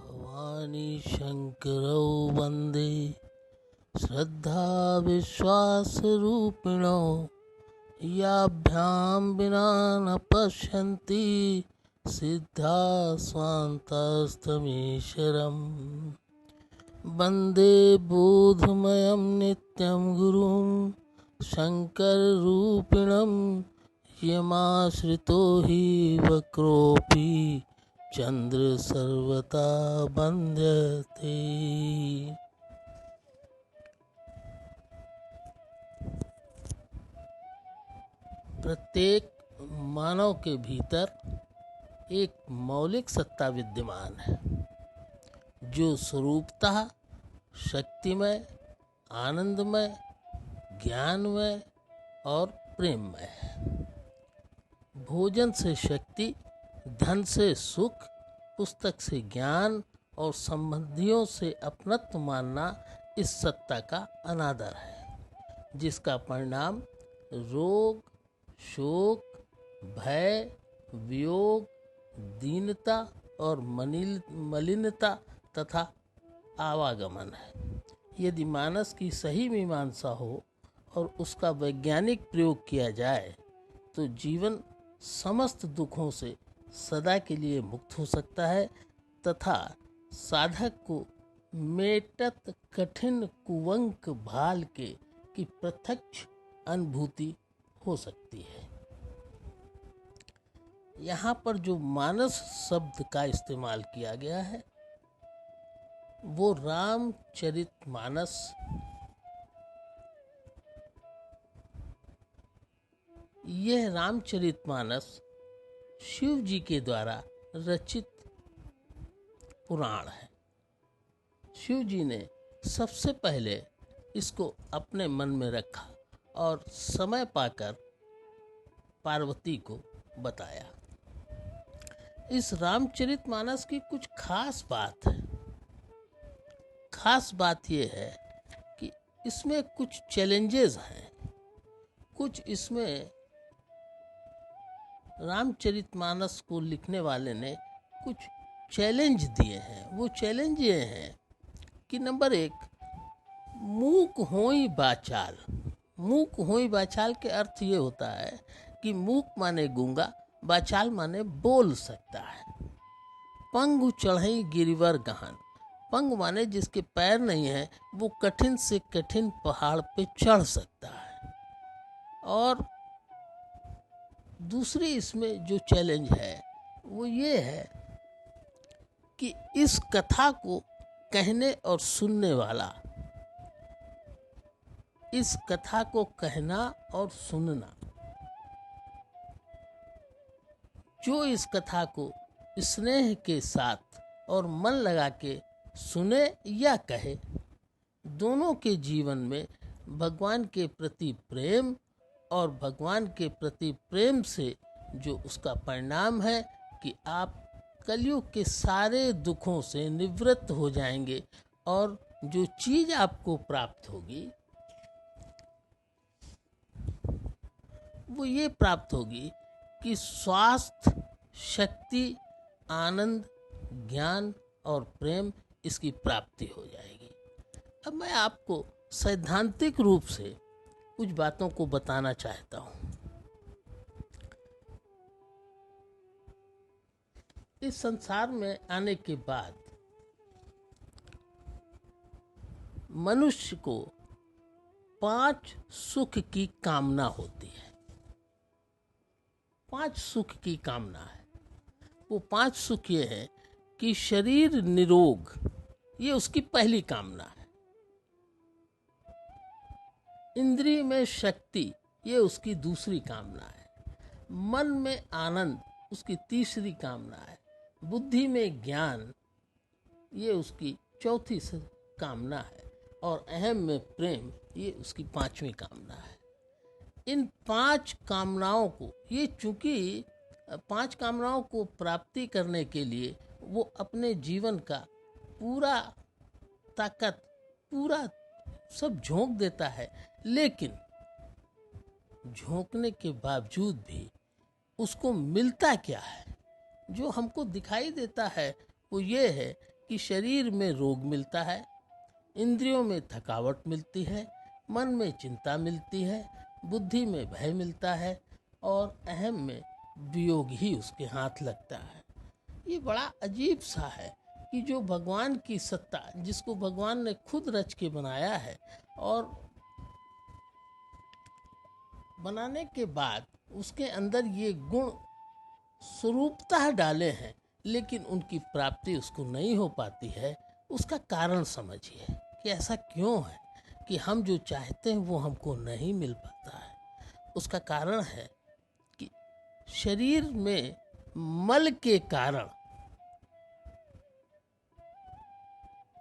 भवानी शंकरौ वन्दे श्रद्धा विश्वासरूपिणौ याभ्यां विना न पश्यन्ति सिद्धा स्वान्तस्तमीश्वरम् वन्दे बोधमयं नित्यं गुरुं शङ्कररूपिणं यमाश्रितो हि वक्रोऽपि चंद्र सर्वथा बंध्यते। प्रत्येक मानव के भीतर एक मौलिक सत्ता विद्यमान है जो स्वरूपतः शक्तिमय, आनंदमय, ज्ञानमय और प्रेममय है। भोजन से शक्ति, धन से सुख, पुस्तक से ज्ञान और संबंधियों से अपनत्व मानना इस सत्ता का अनादर है, जिसका परिणाम रोग, शोक, भय, वियोग, दीनता और मलिनता तथा आवागमन है। यदि मानस की सही मीमांसा हो और उसका वैज्ञानिक प्रयोग किया जाए तो जीवन समस्त दुखों से सदा के लिए मुक्त हो सकता है तथा साधक को मेटत कठिन कुवंक भाल के की प्रत्यक्ष अनुभूति हो सकती है। यहाँ पर जो मानस शब्द का इस्तेमाल किया गया है वो रामचरितमानस यह रामचरितमानस शिव जी के द्वारा रचित पुराण है। शिव जी ने सबसे पहले इसको अपने मन में रखा और समय पाकर पार्वती को बताया। इस रामचरितमानस की कुछ खास बात है। खास बात यह है कि इसमें कुछ चैलेंजेस हैं। कुछ इसमें रामचरितमानस को लिखने वाले ने कुछ चैलेंज दिए हैं। वो चैलेंज ये हैं कि नंबर 1, मूक होई बाचाल। मूक होई बाचाल के अर्थ ये होता है कि मूक माने गूंगा, बाचाल माने बोल सकता है। पंगु चढ़ई गिरिवर गहन। पंग माने जिसके पैर नहीं है वो कठिन से कठिन पहाड़ पे चढ़ सकता है। और दूसरी इसमें जो चैलेंज है वो ये है कि इस कथा को कहने और सुनने वाला, इस कथा को कहना और सुनना, जो इस कथा को स्नेह के साथ और मन लगा के सुने या कहे, दोनों के जीवन में भगवान के प्रति प्रेम और भगवान के प्रति प्रेम से जो उसका परिणाम है कि आप कलयुग के सारे दुखों से निवृत्त हो जाएंगे और जो चीज आपको प्राप्त होगी वो ये प्राप्त होगी कि स्वास्थ्य, शक्ति, आनंद, ज्ञान और प्रेम इसकी प्राप्ति हो जाएगी। अब मैं आपको सैद्धांतिक रूप से कुछ बातों को बताना चाहता हूँ। इस संसार में आने के बाद मनुष्य को 5 सुख की कामना होती है। 5 सुख की कामना है। वो 5 सुख ये है कि शरीर निरोग, ये उसकी पहली कामना है। इंद्रिय में शक्ति, ये उसकी दूसरी कामना है। मन में आनंद, उसकी तीसरी कामना है। बुद्धि में ज्ञान, ये उसकी चौथी कामना है। और अहम में प्रेम, ये उसकी 5वीं कामना है। इन 5 कामनाओं को, ये चूंकि 5 कामनाओं को प्राप्ति करने के लिए वो अपने जीवन का पूरा ताकत, पूरा सब झोंक देता है, लेकिन झोंकने के बावजूद भी उसको मिलता क्या है? जो हमको दिखाई देता है वो ये है कि शरीर में रोग मिलता है, इंद्रियों में थकावट मिलती है, मन में चिंता मिलती है, बुद्धि में भय मिलता है और अहम में वियोग ही उसके हाथ लगता है। ये बड़ा अजीब सा है कि जो भगवान की सत्ता, जिसको भगवान ने खुद रच के बनाया है और बनाने के बाद उसके अंदर ये गुण स्वरूपतः डाले हैं, लेकिन उनकी प्राप्ति उसको नहीं हो पाती है। उसका कारण समझिए कि ऐसा क्यों है कि हम जो चाहते हैं वो हमको नहीं मिल पाता है। उसका कारण है कि शरीर में मल के कारण,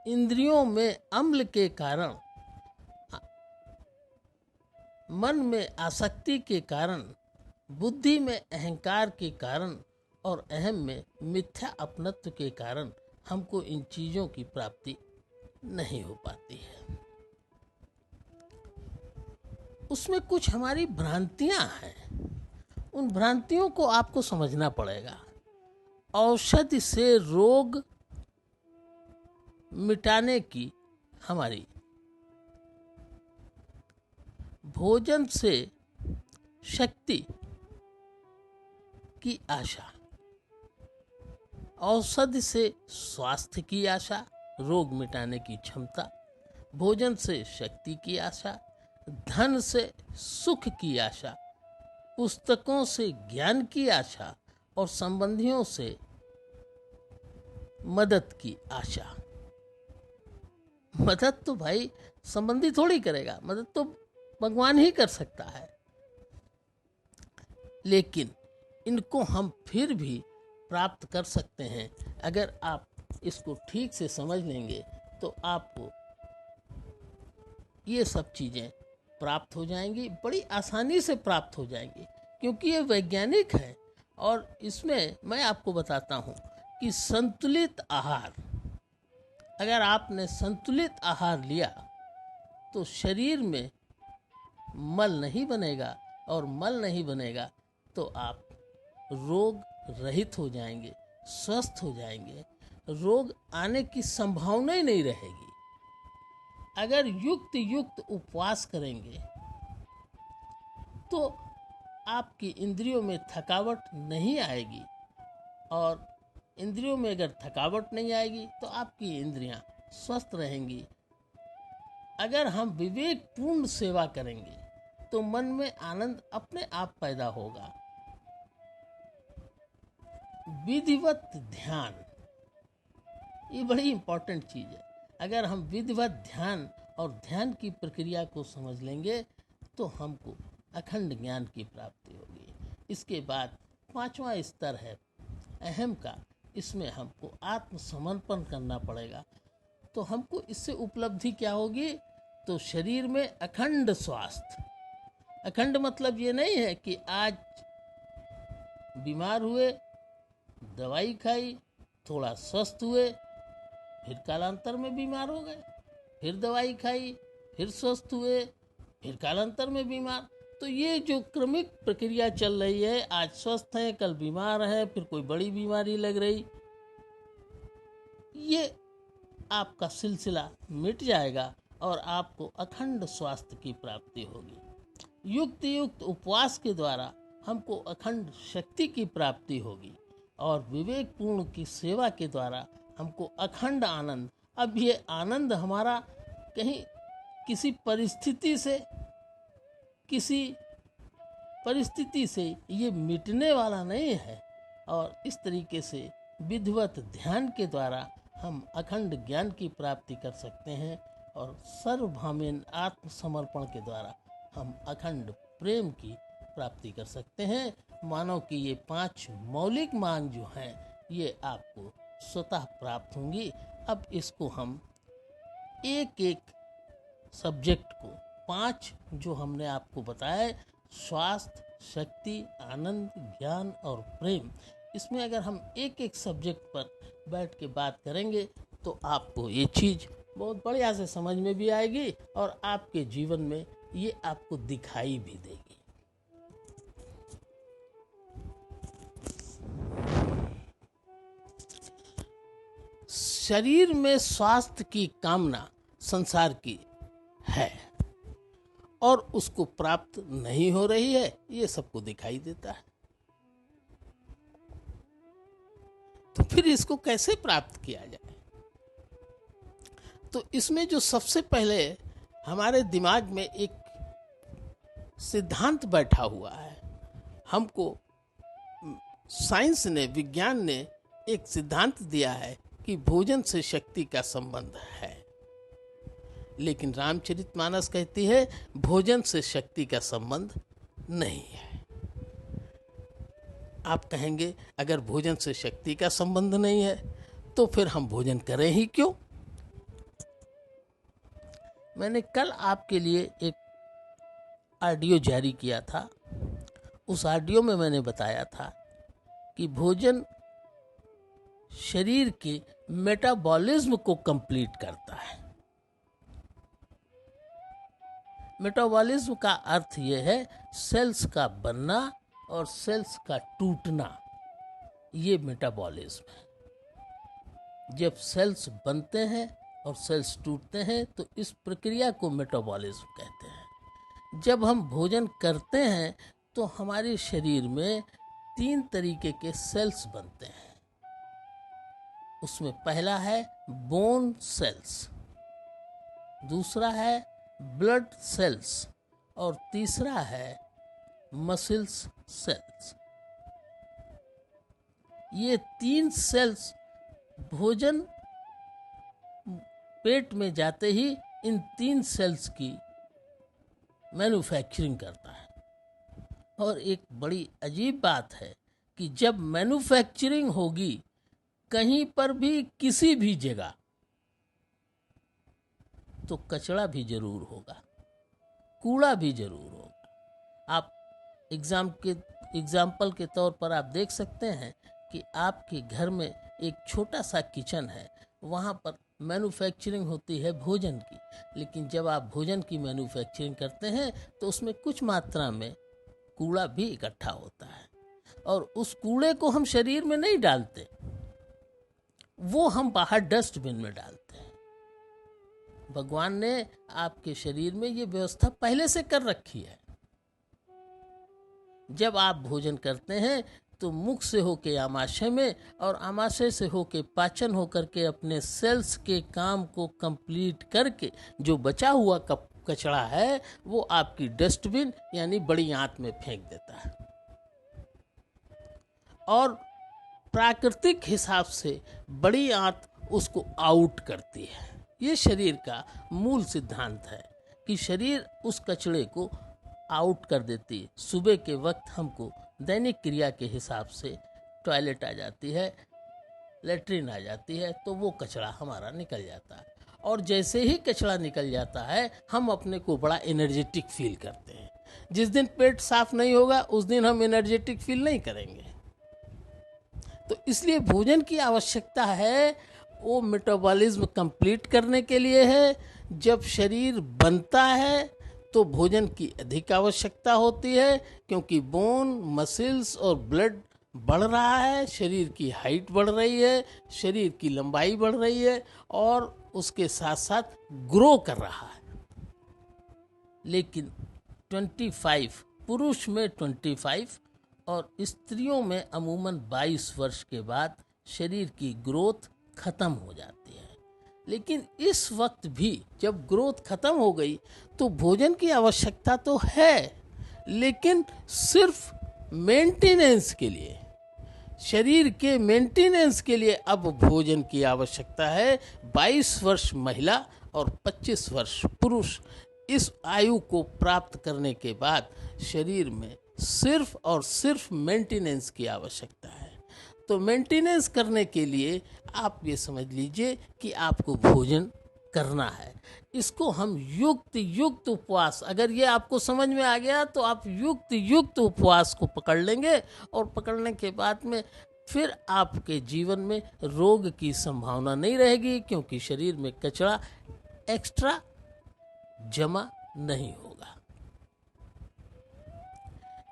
इंद्रियों में अम्ल के कारण, मन में आसक्ति के कारण, बुद्धि में अहंकार के कारण और अहम में मिथ्या अपनत्व के कारण हमको इन चीज़ों की प्राप्ति नहीं हो पाती है। उसमें कुछ हमारी भ्रांतियां हैं, उन भ्रांतियों को आपको समझना पड़ेगा। औषधि से रोग मिटाने की हमारी, भोजन से शक्ति की आशा, औषधि से स्वास्थ्य की आशा, रोग मिटाने की क्षमता, भोजन से शक्ति की आशा, धन से सुख की आशा, पुस्तकों से ज्ञान की आशा और संबंधियों से मदद की आशा। मदद तो भाई संबंधी थोड़ी करेगा, मदद तो भगवान ही कर सकता है, लेकिन इनको हम फिर भी प्राप्त कर सकते हैं। अगर आप इसको ठीक से समझ लेंगे तो आपको ये सब चीज़ें प्राप्त हो जाएंगी, बड़ी आसानी से प्राप्त हो जाएंगी, क्योंकि ये वैज्ञानिक है। और इसमें मैं आपको बताता हूँ कि संतुलित आहार, अगर आपने संतुलित आहार लिया तो शरीर में मल नहीं बनेगा, और मल नहीं बनेगा तो आप रोग रहित हो जाएंगे, स्वस्थ हो जाएंगे, रोग आने की संभावना ही नहीं रहेगी। अगर युक्त उपवास करेंगे तो आपकी इंद्रियों में थकावट नहीं आएगी, और इंद्रियों में अगर थकावट नहीं आएगी तो आपकी इंद्रियां स्वस्थ रहेंगी। अगर हम विवेकपूर्ण सेवा करेंगे तो मन में आनंद अपने आप पैदा होगा। विधिवत ध्यान, ये बड़ी इंपॉर्टेंट चीज़ है। अगर हम विधिवत ध्यान और ध्यान की प्रक्रिया को समझ लेंगे तो हमको अखंड ज्ञान की प्राप्ति होगी। इसके बाद 5वां स्तर है अहम का। इसमें हमको आत्मसमर्पण करना पड़ेगा। तो हमको इससे उपलब्धि क्या होगी? तो शरीर में अखंड स्वास्थ्य। अखंड मतलब ये नहीं है कि आज बीमार हुए, दवाई खाई, थोड़ा स्वस्थ हुए, फिर कालांतर में बीमार हो गए, फिर दवाई खाई, फिर स्वस्थ हुए, फिर कालांतर में बीमार। तो ये जो क्रमिक प्रक्रिया चल रही है, आज स्वस्थ हैं, कल बीमार हैं, फिर कोई बड़ी बीमारी लग रही, ये आपका सिलसिला मिट जाएगा और आपको अखंड स्वास्थ्य की प्राप्ति होगी। युक्त उपवास के द्वारा हमको अखंड शक्ति की प्राप्ति होगी, और विवेकपूर्ण की सेवा के द्वारा हमको अखंड आनंद। अब ये आनंद हमारा कहीं किसी परिस्थिति से ये मिटने वाला नहीं है। और इस तरीके से विधिवत ध्यान के द्वारा हम अखंड ज्ञान की प्राप्ति कर सकते हैं, और सर्वभावेन आत्मसमर्पण के द्वारा हम अखंड प्रेम की प्राप्ति कर सकते हैं। मानो कि ये 5 मौलिक मांग जो हैं ये आपको स्वतः प्राप्त होंगी। अब इसको हम एक एक सब्जेक्ट को, 5 जो हमने आपको बताया, स्वास्थ्य, शक्ति, आनंद, ज्ञान और प्रेम, इसमें अगर हम एक एक सब्जेक्ट पर बैठ के बात करेंगे तो आपको ये चीज़ बहुत बढ़िया से समझ में भी आएगी और आपके जीवन में ये आपको दिखाई भी देगी। शरीर में स्वास्थ्य की कामना संसार की है और उसको प्राप्त नहीं हो रही है, ये सबको दिखाई देता है। तो फिर इसको कैसे प्राप्त किया जाए? तो इसमें जो सबसे पहले हमारे दिमाग में एक सिद्धांत बैठा हुआ है, हमको साइंस ने, विज्ञान ने एक सिद्धांत दिया है कि भोजन से शक्ति का संबंध है, लेकिन रामचरितमानस कहती है भोजन से शक्ति का संबंध नहीं है। आप कहेंगे अगर भोजन से शक्ति का संबंध नहीं है तो फिर हम भोजन करें ही क्यों? मैंने कल आपके लिए एक ऑडियो जारी किया था। उस ऑडियो में मैंने बताया था कि भोजन शरीर के मेटाबॉलिज्म को कंप्लीट करता है। मेटाबॉलिज्म का अर्थ यह है सेल्स का बनना और सेल्स का टूटना, ये मेटाबॉलिज्म है। जब सेल्स बनते हैं और सेल्स टूटते हैं तो इस प्रक्रिया को मेटाबॉलिज्म कहते हैं। जब हम भोजन करते हैं तो हमारे शरीर में 3 तरीके के सेल्स बनते हैं। उसमें पहला है बोन सेल्स, दूसरा है ब्लड सेल्स और तीसरा है मसल्स सेल्स। ये 3 सेल्स भोजन पेट में जाते ही इन 3 सेल्स की मैन्युफैक्चरिंग करता है। और एक बड़ी अजीब बात है कि जब मैन्युफैक्चरिंग होगी कहीं पर भी किसी भी जगह, तो कचरा भी जरूर होगा, कूड़ा भी जरूर होगा। आप एग्जाम्पल के तौर पर आप देख सकते हैं कि आपके घर में एक छोटा सा किचन है, वहाँ पर मैन्युफैक्चरिंग होती है भोजन की, लेकिन जब आप भोजन की मैन्युफैक्चरिंग करते हैं तो उसमें कुछ मात्रा में कूड़ा भी इकट्ठा होता है और उस कूड़े को हम शरीर में नहीं डालते, वो हम बाहर डस्टबिन में डालते हैं। भगवान ने आपके शरीर में ये व्यवस्था पहले से कर रखी है। जब आप भोजन करते हैं तो मुख से होके आमाशय में और आमाशय से होके पाचन होकर के अपने सेल्स के काम को कंप्लीट करके जो बचा हुआ कचरा है वो आपकी डस्टबिन यानी बड़ी आंत में फेंक देता है। और प्राकृतिक हिसाब से बड़ी आंत उसको आउट करती है। ये शरीर का मूल सिद्धांत है कि शरीर उस कचरे को आउट कर देती है। सुबह के वक्त हमको दैनिक क्रिया के हिसाब से टॉयलेट आ जाती है, लेटरिन आ जाती है, तो वो कचरा हमारा निकल जाता है। और जैसे ही कचरा निकल जाता है हम अपने को बड़ा एनर्जेटिक फील करते हैं। जिस दिन पेट साफ नहीं होगा उस दिन हम एनर्जेटिक फील नहीं करेंगे। तो इसलिए भोजन की आवश्यकता है, वो मेटाबॉलिज्म कंप्लीट करने के लिए है। जब शरीर बनता है तो भोजन की अधिक आवश्यकता होती है, क्योंकि बोन, मसल्स और ब्लड बढ़ रहा है, शरीर की हाइट बढ़ रही है, शरीर की लंबाई बढ़ रही है और उसके साथ साथ ग्रो कर रहा है। लेकिन 25 पुरुष में 25 और स्त्रियों में अमूमन 22 वर्ष के बाद शरीर की ग्रोथ खत्म हो जाती है। लेकिन इस वक्त भी जब ग्रोथ खत्म हो गई तो भोजन की आवश्यकता तो है, लेकिन सिर्फ मेंटेनेंस के लिए, शरीर के मेंटेनेंस के लिए अब भोजन की आवश्यकता है। 22 वर्ष महिला और 25 वर्ष पुरुष, इस आयु को प्राप्त करने के बाद शरीर में सिर्फ और सिर्फ मेंटेनेंस की आवश्यकता है। तो मेंटेनेंस करने के लिए आप ये समझ लीजिए कि आपको भोजन करना है। इसको हम युक्त उपवास, अगर ये आपको समझ में आ गया तो आप युक्त उपवास को पकड़ लेंगे और पकड़ने के बाद में फिर आपके जीवन में रोग की संभावना नहीं रहेगी, क्योंकि शरीर में कचरा एक्स्ट्रा जमा नहीं होगा।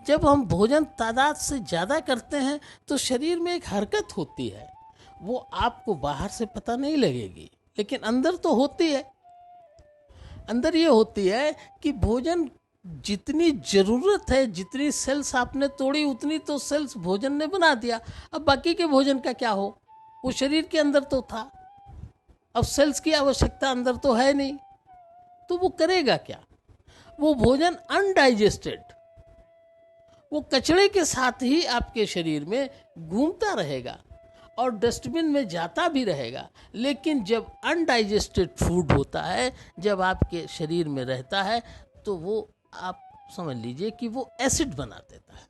जब हम भोजन तादाद से ज़्यादा करते हैं तो शरीर में एक हरकत होती है, वो आपको बाहर से पता नहीं लगेगी, लेकिन अंदर तो होती है। अंदर ये होती है कि भोजन जितनी ज़रूरत है, जितनी सेल्स आपने तोड़ी उतनी तो सेल्स भोजन ने बना दिया। अब बाकी के भोजन का क्या हो, वो शरीर के अंदर तो था, अब सेल्स की आवश्यकता अंदर तो है नहीं, तो वो करेगा क्या? वो भोजन अनडाइजेस्टेड, वो कचरे के साथ ही आपके शरीर में घूमता रहेगा और डस्टबिन में जाता भी रहेगा। लेकिन जब अनडाइजेस्टेड फूड होता है, जब आपके शरीर में रहता है, तो वो आप समझ लीजिए कि वो एसिड बना देता है।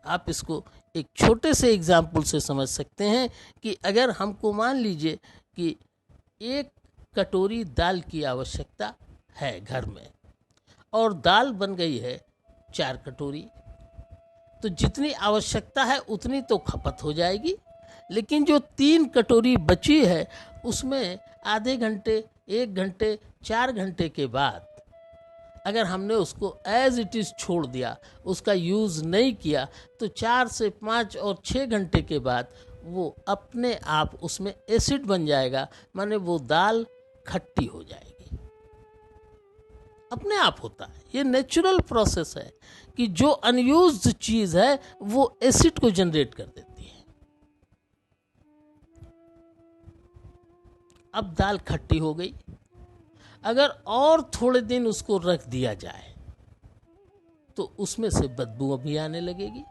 आप इसको एक छोटे से एग्जाम्पल से समझ सकते हैं कि अगर हमको मान लीजिए कि एक कटोरी दाल की आवश्यकता है घर में और दाल बन गई है 4 कटोरी, तो जितनी आवश्यकता है उतनी तो खपत हो जाएगी। लेकिन जो 3 कटोरी बची है उसमें आधे घंटे, 1 घंटे, 4 घंटे के बाद अगर हमने उसको एज इट इज़ छोड़ दिया, उसका यूज़ नहीं किया, तो 4 से 5 और 6 घंटे के बाद वो अपने आप उसमें एसिड बन जाएगा, माने वो दाल खट्टी हो जाएगी। अपने आप होता है, ये नेचुरल प्रोसेस है कि जो अनयूज्ड चीज़ है वो एसिड को जनरेट कर देती है। अब दाल खट्टी हो गई, अगर और थोड़े दिन उसको रख दिया जाए तो उसमें से बदबू अभी आने लगेगी।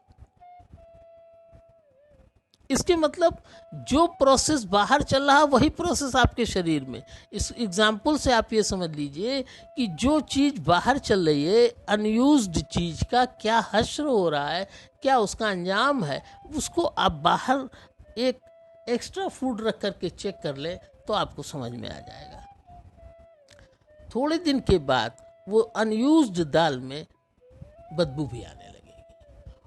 इसके मतलब जो प्रोसेस बाहर चल रहा है वही प्रोसेस आपके शरीर में। इस एग्जाम्पल से आप ये समझ लीजिए कि जो चीज़ बाहर चल रही है, अनयूज्ड चीज़ का क्या हश्र हो रहा है, क्या उसका अंजाम है, उसको आप बाहर एक एक्स्ट्रा फूड रख करके चेक कर ले तो आपको समझ में आ जाएगा। थोड़े दिन के बाद वो अनयूज्ड दाल में बदबू भी आने लगेगी,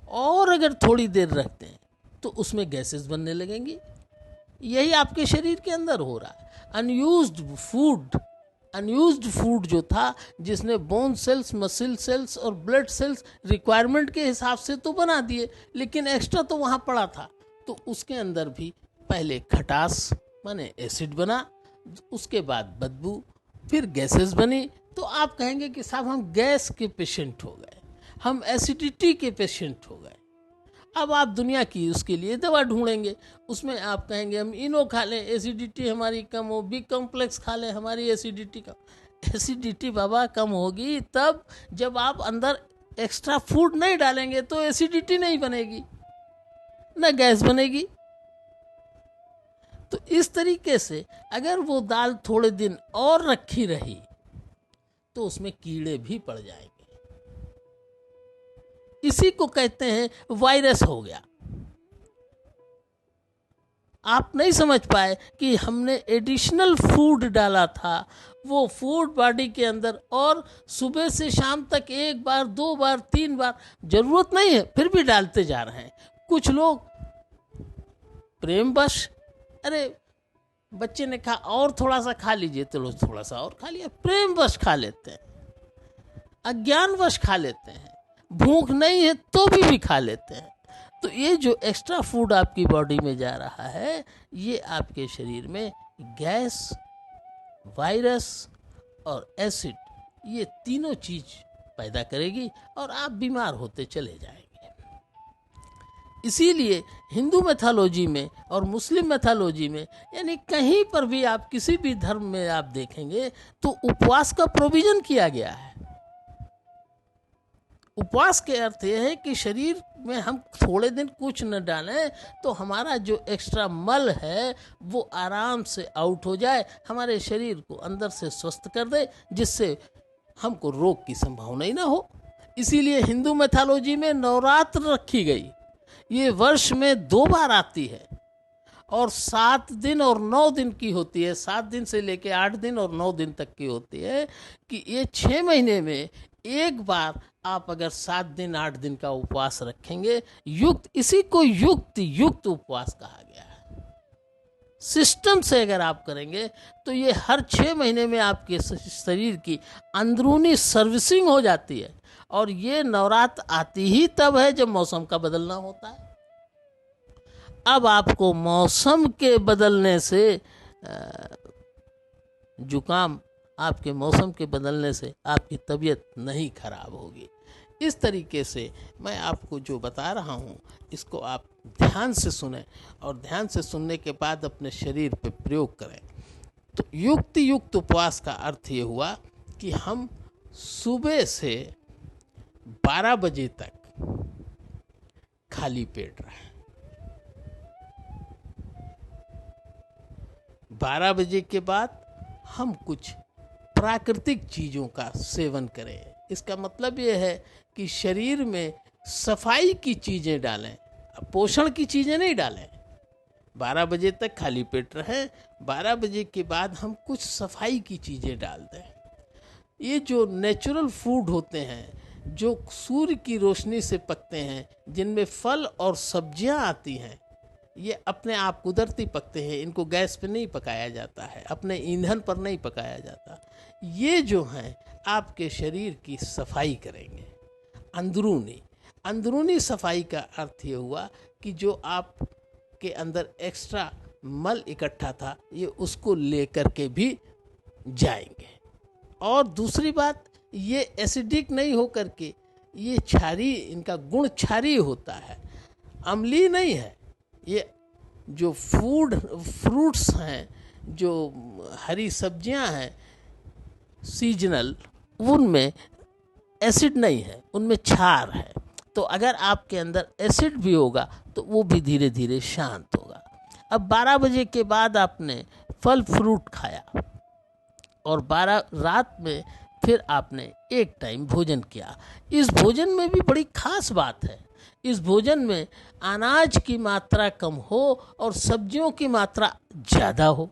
और अगर थोड़ी देर रखते हैं तो उसमें गैसेस बनने लगेंगी। यही आपके शरीर के अंदर हो रहा है। अनयूज्ड फूड जो था, जिसने बोन सेल्स, मसिल सेल्स और ब्लड सेल्स रिक्वायरमेंट के हिसाब से तो बना दिए, लेकिन एक्स्ट्रा तो वहाँ पड़ा था, तो उसके अंदर भी पहले खटास माने एसिड बना, उसके बाद बदबू, फिर गैसेस बनी। तो आप कहेंगे कि साहब हम गैस के पेशेंट हो गए, हम एसिडिटी के पेशेंट हो गए। अब आप दुनिया की उसके लिए दवा ढूंढेंगे, उसमें आप कहेंगे हम इनो खा लें, एसिडिटी हमारी कम हो, बी कॉम्प्लेक्स खा लें, हमारी एसिडिटी कम। एसिडिटी बाबा कम होगी तब जब आप अंदर एक्स्ट्रा फूड नहीं डालेंगे, तो एसिडिटी नहीं बनेगी, ना गैस बनेगी। तो इस तरीके से अगर वो दाल थोड़े दिन और रखी रही तो उसमें कीड़े भी पड़ जाएंगे। इसी को कहते हैं वायरस हो गया। आप नहीं समझ पाए कि हमने एडिशनल फूड डाला था, वो फूड बॉडी के अंदर, और सुबह से शाम तक 1 बार, 2 बार, 3 बार, जरूरत नहीं है फिर भी डालते जा रहे हैं। कुछ लोग प्रेमवश, अरे बच्चे ने कहा और थोड़ा सा खा लीजिए, तो लोग थोड़ा सा और खा लिया, प्रेमवश खा लेते हैं, अज्ञानवश खा लेते हैं, भूख नहीं है तो भी खा लेते हैं। तो ये जो एक्स्ट्रा फूड आपकी बॉडी में जा रहा है, ये आपके शरीर में गैस, वायरस और एसिड, ये तीनों चीज पैदा करेगी और आप बीमार होते चले जाएंगे। इसीलिए हिंदू मैथोलॉजी में और मुस्लिम मैथोलॉजी में, यानी कहीं पर भी आप किसी भी धर्म में आप देखेंगे तो उपवास का प्रोविजन किया गया है। उपवास के अर्थ यह है कि शरीर में हम थोड़े दिन कुछ न डालें तो हमारा जो एक्स्ट्रा मल है वो आराम से आउट हो जाए, हमारे शरीर को अंदर से स्वस्थ कर दे, जिससे हमको रोग की संभावना ही ना हो। इसीलिए हिंदू मैथोलॉजी में नवरात्र रखी गई। ये वर्ष में 2 बार आती है और 7 दिन और 9 दिन की होती है। 7 दिन से लेके 8 दिन और 9 दिन तक की होती है कि ये 6 महीने में एक बार आप अगर 7 दिन 8 दिन का उपवास रखेंगे, युक्त, इसी को युक्त उपवास कहा गया है। सिस्टम से अगर आप करेंगे तो ये हर 6 महीने में आपके शरीर की अंदरूनी सर्विसिंग हो जाती है। और ये नवरात्र आती ही तब है जब मौसम का बदलना होता है। अब आपको मौसम के बदलने से जुकाम, आपके मौसम के बदलने से आपकी तबीयत नहीं खराब होगी। इस तरीके से मैं आपको जो बता रहा हूँ इसको आप ध्यान से सुनें और ध्यान से सुनने के बाद अपने शरीर पर प्रयोग करें। तो युक्त उपवास का अर्थ ये हुआ कि हम सुबह से 12 बजे तक खाली पेट रहें। 12 बजे के बाद हम कुछ प्राकृतिक चीज़ों का सेवन करें। इसका मतलब ये है कि शरीर में सफाई की चीज़ें डालें, पोषण की चीज़ें नहीं डालें। 12 बजे तक खाली पेट रहें, 12 बजे के बाद हम कुछ सफाई की चीज़ें डाल दें। ये जो नेचुरल फूड होते हैं, जो सूर्य की रोशनी से पकते हैं, जिनमें फल और सब्जियां आती हैं, ये अपने आप कुदरती पकते हैं। इनको गैस पे नहीं पकाया जाता है, अपने ईंधन पर नहीं पकाया जाता। ये जो हैं आपके शरीर की सफाई करेंगे। अंदरूनी सफाई का अर्थ ये हुआ कि जो आप के अंदर एक्स्ट्रा मल इकट्ठा था, ये उसको लेकर के भी जाएंगे। और दूसरी बात, ये एसिडिक नहीं हो करके, ये क्षारीय, इनका गुण क्षारीय होता है, अम्लीय नहीं है। ये जो फ्रूट्स हैं, जो हरी सब्जियां हैं सीजनल, उनमें एसिड नहीं है, उनमें क्षार है। तो अगर आपके अंदर एसिड भी होगा तो वो भी धीरे धीरे शांत होगा। अब 12 बजे के बाद आपने फल फ्रूट खाया और 12 रात में फिर आपने एक टाइम भोजन किया। इस भोजन में भी बड़ी खास बात है, इस भोजन में अनाज की मात्रा कम हो और सब्जियों की मात्रा ज़्यादा हो।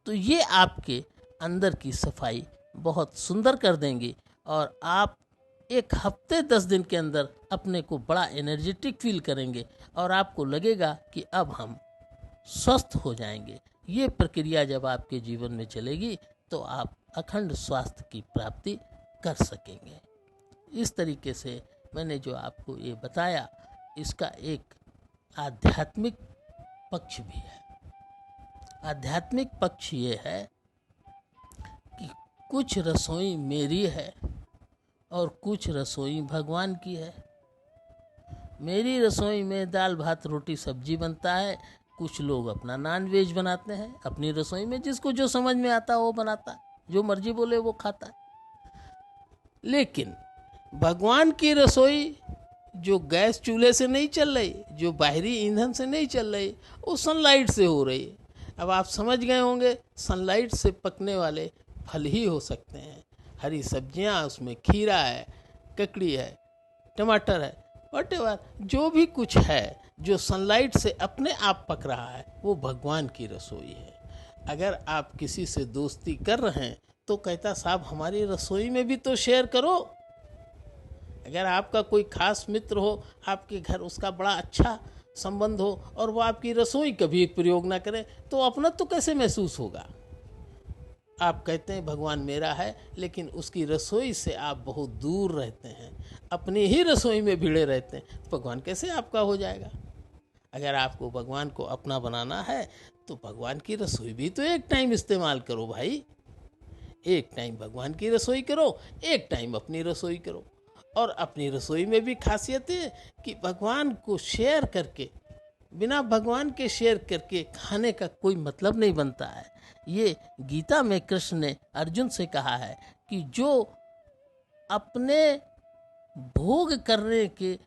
तो ये आपके अंदर की सफाई बहुत सुंदर कर देंगी और आप एक हफ्ते 10 दिन के अंदर अपने को बड़ा एनर्जेटिक फील करेंगे और आपको लगेगा कि अब हम स्वस्थ हो जाएंगे। ये प्रक्रिया जब आपके जीवन में चलेगी तो आप अखंड स्वास्थ्य की प्राप्ति कर सकेंगे। इस तरीके से मैंने जो आपको ये बताया, इसका एक आध्यात्मिक पक्ष भी है। आध्यात्मिक पक्ष ये है कि कुछ रसोई मेरी है और कुछ रसोई भगवान की है। मेरी रसोई में दाल भात रोटी सब्जी बनता है, कुछ लोग अपना नॉन वेज बनाते हैं अपनी रसोई में, जिसको जो समझ में आता है वो बनाता है, जो मर्जी बोले वो खाता है। लेकिन भगवान की रसोई जो गैस चूल्हे से नहीं चल रही, जो बाहरी ईंधन से नहीं चल रही, वो सनलाइट से हो रही है। अब आप समझ गए होंगे, सनलाइट से पकने वाले फल ही हो सकते हैं। हरी सब्जियां, उसमें खीरा है, ककड़ी है, टमाटर है, व्हाटएवर जो भी कुछ है जो सनलाइट से अपने आप पक रहा है, वो भगवान की रसोई है। अगर आप किसी से दोस्ती कर रहे हैं तो कहता साहब हमारी रसोई में भी तो शेयर करो। अगर आपका कोई खास मित्र हो, आपके घर उसका बड़ा अच्छा संबंध हो और वो आपकी रसोई कभी प्रयोग ना करे, तो अपना तो कैसे महसूस होगा। आप कहते हैं भगवान मेरा है, लेकिन उसकी रसोई से आप बहुत दूर रहते हैं, अपनी ही रसोई में भिड़े रहते हैं, तो भगवान कैसे आपका हो जाएगा। अगर आपको भगवान को अपना बनाना है तो भगवान की रसोई भी तो एक टाइम इस्तेमाल करो भाई। एक टाइम भगवान की रसोई करो, एक टाइम अपनी रसोई करो। और अपनी रसोई में भी खासियत है कि भगवान को शेयर करके, बिना भगवान के शेयर करके खाने का कोई मतलब नहीं बनता है। ये गीता में कृष्ण ने अर्जुन से कहा है कि जो अपने भोग करने के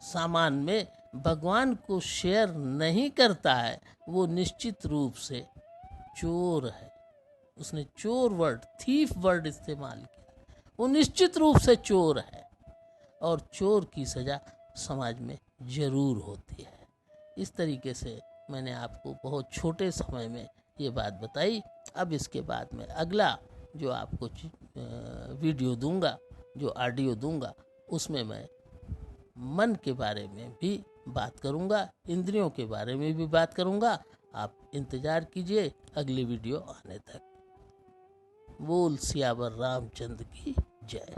सामान में भगवान को शेयर नहीं करता है, वो निश्चित रूप से चोर है। उसने चोर वर्ड, थीफ वर्ड इस्तेमाल किया। वो निश्चित रूप से चोर है और चोर की सजा समाज में जरूर होती है। इस तरीके से मैंने आपको बहुत छोटे समय में ये बात बताई। अब इसके बाद में अगला जो आपको वीडियो दूंगा, जो ऑडियो दूंगा, उसमें मैं मन के बारे में भी बात करूंगा, इंद्रियों के बारे में भी बात करूंगा। आप इंतज़ार कीजिए अगली वीडियो आने तक। बोल सियावर रामचंद्र की जय।